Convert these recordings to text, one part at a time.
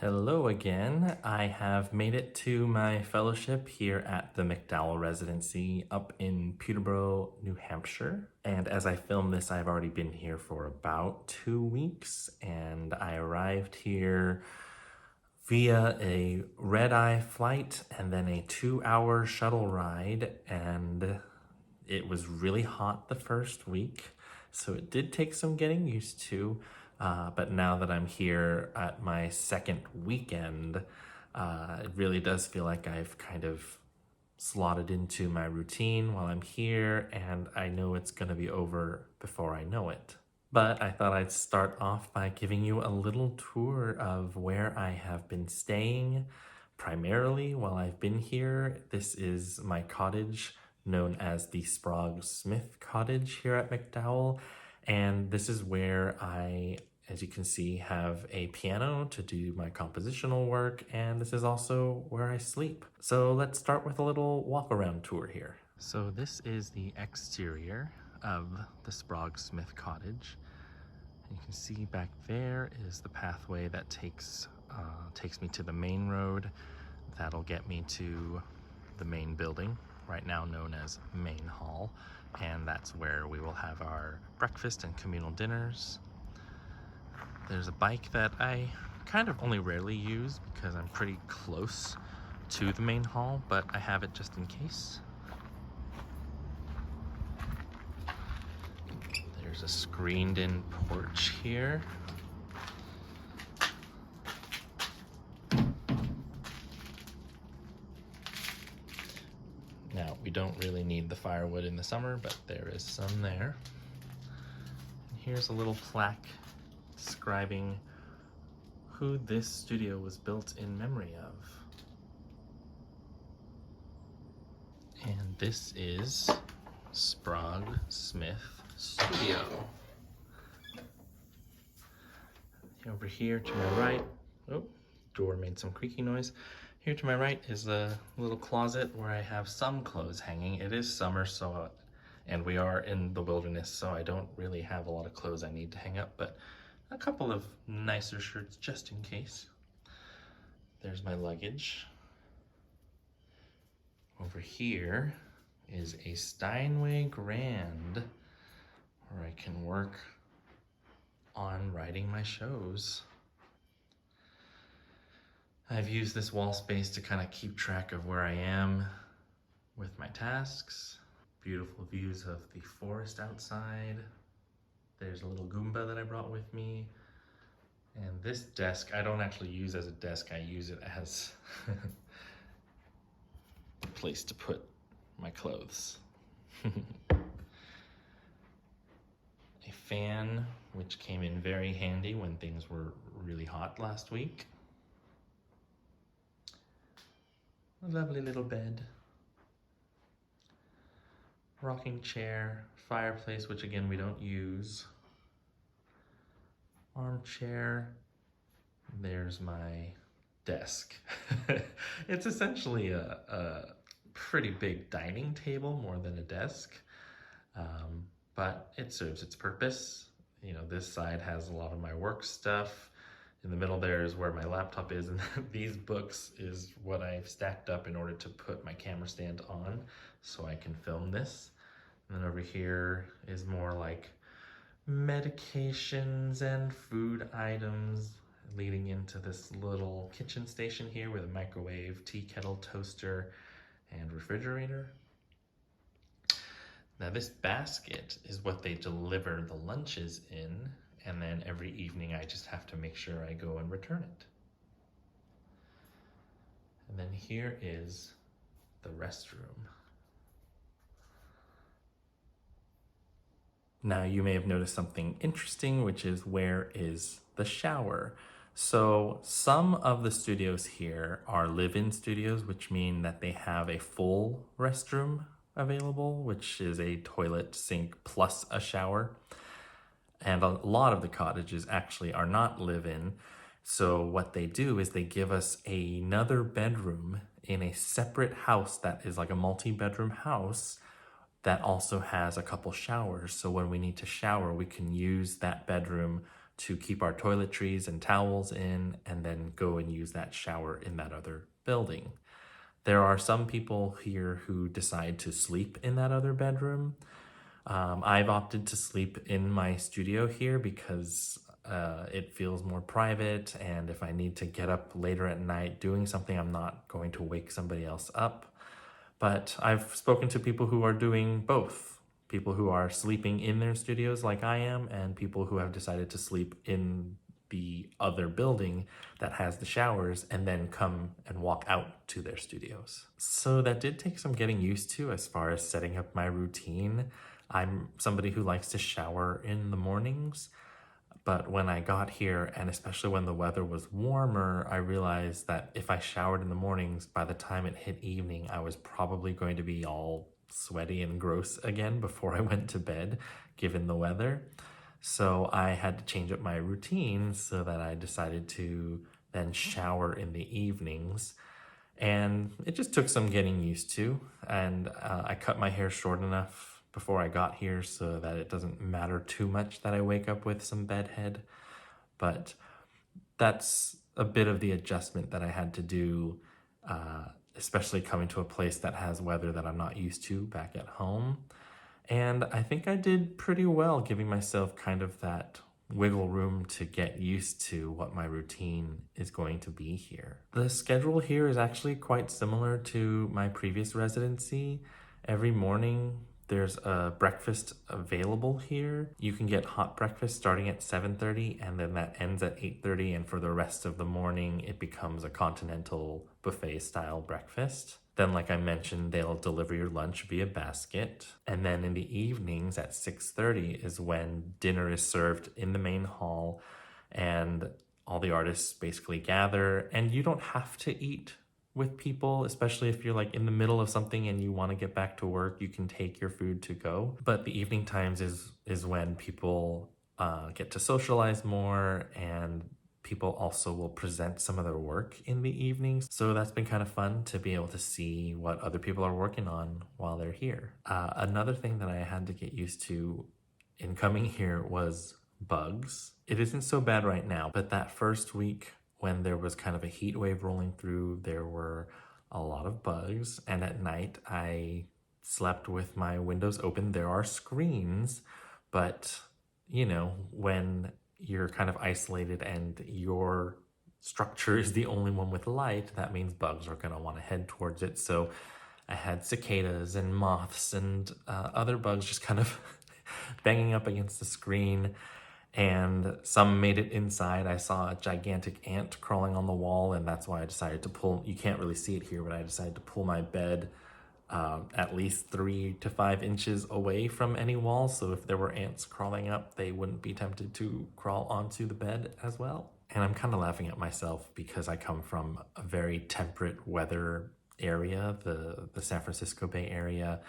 Hello again. I have made it to my fellowship here at the MacDowell residency up in Peterborough, New Hampshire. And as I film this, I've already been here for about 2 weeks, and I arrived here via a red-eye flight and then a 2-hour shuttle ride, and it was really hot the first week, so it did take some getting used to. But now that I'm here at my second weekend, it really does feel like I've kind of slotted into my routine while I'm here, and I know it's going to be over before I know it. But I thought I'd start off by giving you a little tour of where I have been staying primarily while I've been here. This is my cottage known as the Sprague-Smith Cottage here at MacDowell. And this is where I, as you can see, have a piano to do my compositional work, and this is also where I sleep. So let's start with a little walk around tour here. So this is the exterior of the Sprague-Smith Cottage. You can see back there is the pathway that takes me to the main road. That'll get me to the main building, right now known as Main Hall, and that's where we will have our breakfast and communal dinners. There's a bike that I kind of only rarely use because I'm pretty close to the main hall, but I have it just in case. There's a screened-in porch here. Now, we don't really need the firewood in the summer, but there is some there. And here's a little plaque describing who this studio was built in memory of. And this is Sprague-Smith Studio. Over here to my right, oh, door made some creaky noise. Here to my right is a little closet where I have some clothes hanging. It is summer, and we are in the wilderness, so I don't really have a lot of clothes I need to hang up, but a couple of nicer shirts just in case. There's my luggage. Over here is a Steinway Grand where I can work on writing my shows. I've used this wall space to kind of keep track of where I am with my tasks. Beautiful views of the forest outside. There's a little Goomba that I brought with me. And this desk, I don't actually use as a desk, I use it as a place to put my clothes. A fan, which came in very handy when things were really hot last week. A lovely little bed. Rocking chair, fireplace, which again we don't use. Armchair. There's my desk. It's essentially a pretty big dining table more than a desk, but it serves its purpose. You know, this side has a lot of my work stuff. In the middle there is where my laptop is, and these books is what I've stacked up in order to put my camera stand on so I can film this. And then over here is more like medications and food items, leading into this little kitchen station here with a microwave, tea kettle, toaster, and refrigerator. Now this basket is what they deliver the lunches in, and then every evening I just have to make sure I go and return it. And then here is the restroom. Now you may have noticed something interesting, which is where is the shower? So some of the studios here are live-in studios, which mean that they have a full restroom available, which is a toilet, sink, plus a shower. And a lot of the cottages actually are not live-in. So what they do is they give us another bedroom in a separate house that is like a multi-bedroom house that also has a couple showers. So when we need to shower, we can use that bedroom to keep our toiletries and towels in, and then go and use that shower in that other building. There are some people here who decide to sleep in that other bedroom. I've opted to sleep in my studio here because it feels more private, and if I need to get up later at night doing something, I'm not going to wake somebody else up. But I've spoken to people who are doing both. People who are sleeping in their studios like I am, and people who have decided to sleep in the other building that has the showers and then come and walk out to their studios. So that did take some getting used to as far as setting up my routine. I'm somebody who likes to shower in the mornings, but when I got here, and especially when the weather was warmer, I realized that if I showered in the mornings, by the time it hit evening, I was probably going to be all sweaty and gross again before I went to bed, given the weather. So I had to change up my routine so that I decided to then shower in the evenings. And it just took some getting used to. And I cut my hair short enough before I got here so that it doesn't matter too much that I wake up with some bedhead. But that's a bit of the adjustment that I had to do, especially coming to a place that has weather that I'm not used to back at home. And I think I did pretty well, giving myself kind of that wiggle room to get used to what my routine is going to be here. The schedule here is actually quite similar to my previous residency. Every morning, there's a breakfast available here. You can get hot breakfast starting at 7:30, and then that ends at 8:30, and for the rest of the morning, it becomes a continental buffet-style breakfast. Then, like I mentioned, they'll deliver your lunch via basket. And then in the evenings at 6:30 is when dinner is served in the main hall, and all the artists basically gather, and you don't have to eat with people, especially if you're like in the middle of something and you want to get back to work. You can take your food to go. But the evening times is when people get to socialize more, and people also will present some of their work in the evenings. So that's been kind of fun to be able to see what other people are working on while they're here. Another thing that I had to get used to in coming here was bugs. It isn't so bad right now, but that first week when there was kind of a heat wave rolling through, there were a lot of bugs. And at night, I slept with my windows open. There are screens, but you know, when you're kind of isolated and your structure is the only one with light, that means bugs are going to want to head towards it. So I had cicadas and moths and other bugs just kind of banging up against the screen, and some made it inside. I saw a gigantic ant crawling on the wall, and that's why I decided to pull, you can't really see it here, but I decided to pull my bed at least 3 to 5 inches away from any wall, so if there were ants crawling up, they wouldn't be tempted to crawl onto the bed as well. And I'm kind of laughing at myself because I come from a very temperate weather area, the San Francisco Bay Area,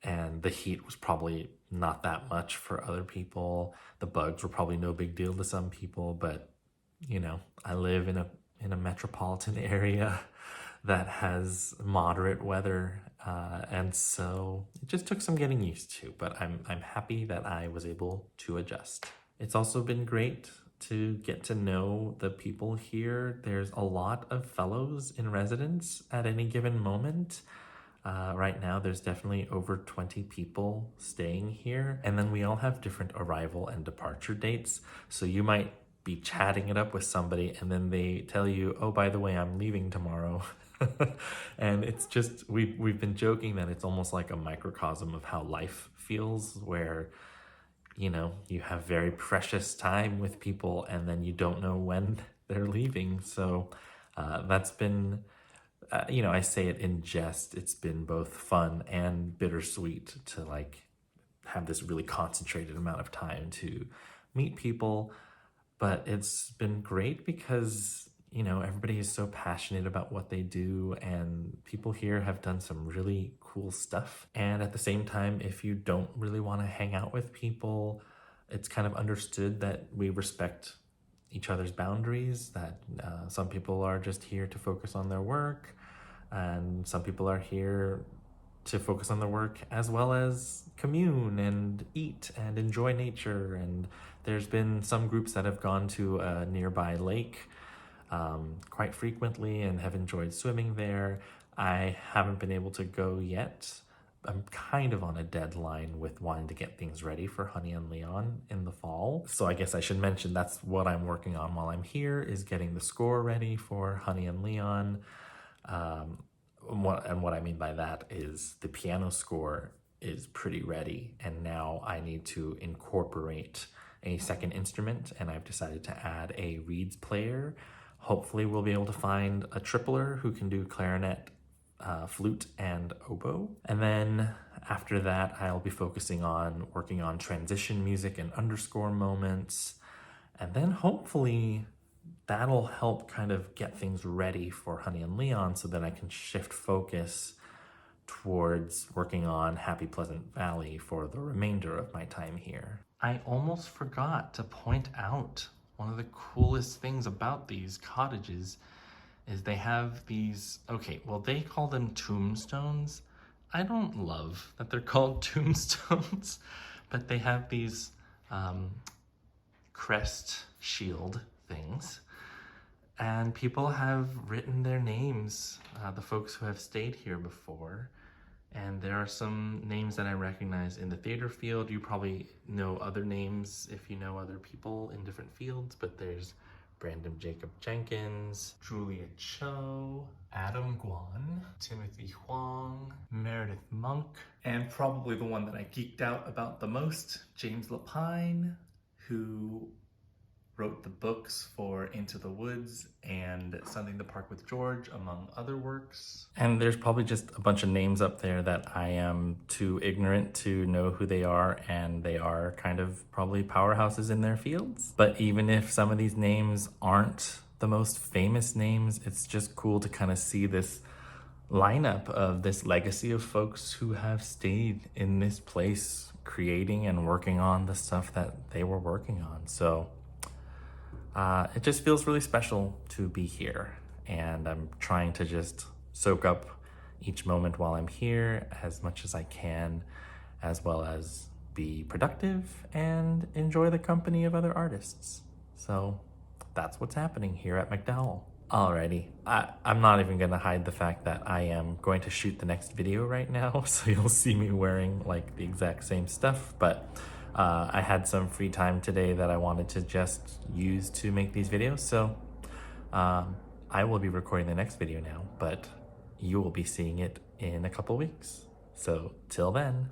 and the heat was probably not that much for other people. The bugs were probably no big deal to some people, but you know, I live in a metropolitan area that has moderate weather, and so it just took some getting used to, but I'm happy that I was able to adjust. It's also been great to get to know the people here. There's a lot of fellows in residence at any given moment. Right now, there's definitely over 20 people staying here, and then we all have different arrival and departure dates. So you might be chatting it up with somebody, and then they tell you, "Oh, by the way, I'm leaving tomorrow." And it's just, we've been joking that it's almost like a microcosm of how life feels, where you know, you have very precious time with people, and then you don't know when they're leaving. So that's been, you know, I say it in jest. It's been both fun and bittersweet to like have this really concentrated amount of time to meet people. But it's been great because, you know, everybody is so passionate about what they do, and people here have done some really cool stuff. And at the same time, if you don't really want to hang out with people, it's kind of understood that we respect each other's boundaries, that some people are just here to focus on their work, and some people are here to focus on their work as well as commune and eat and enjoy nature. And There's been some groups that have gone to a nearby lake quite frequently and have enjoyed swimming there. I haven't been able to go yet. I'm kind of on a deadline with wanting to get things ready for Honey and Leon in the fall. So I guess I should mention that's what I'm working on while I'm here, is getting the score ready for Honey and Leon. What I mean by that is the piano score is pretty ready, and now I need to incorporate a second instrument, and I've decided to add a reeds player. Hopefully we'll be able to find a tripler who can do clarinet, flute, and oboe. And then after that, I'll be focusing on working on transition music and underscore moments. And then hopefully that'll help kind of get things ready for Honey and Leon so that I can shift focus towards working on Happy Pleasant Valley for the remainder of my time here. I almost forgot to point out one of the coolest things about these cottages is they have these, okay, well, they call them tombstones. I don't love that they're called tombstones, but they have these crest shield things, and people have written their names, the folks who have stayed here before. And there are some names that I recognize in the theater field. You probably know other names if you know other people in different fields, but there's Brandon Jacob Jenkins, Julia Cho, Adam Guan, Timothy Huang, Meredith Monk, and probably the one that I geeked out about the most, James Lapine, who wrote the books for Into the Woods and Sunday in the Park with George, among other works. And there's probably just a bunch of names up there that I am too ignorant to know who they are, and they are kind of probably powerhouses in their fields. But even if some of these names aren't the most famous names, it's just cool to kind of see this lineup of this legacy of folks who have stayed in this place, creating and working on the stuff that they were working on. So it just feels really special to be here, and I'm trying to just soak up each moment while I'm here as much as I can, as well as be productive and enjoy the company of other artists. So that's what's happening here at MacDowell. Alrighty, I'm not even gonna hide the fact that I am going to shoot the next video right now, so you'll see me wearing like the exact same stuff, but I had some free time today that I wanted to just use to make these videos, so I will be recording the next video now, but you will be seeing it in a couple weeks. So till then.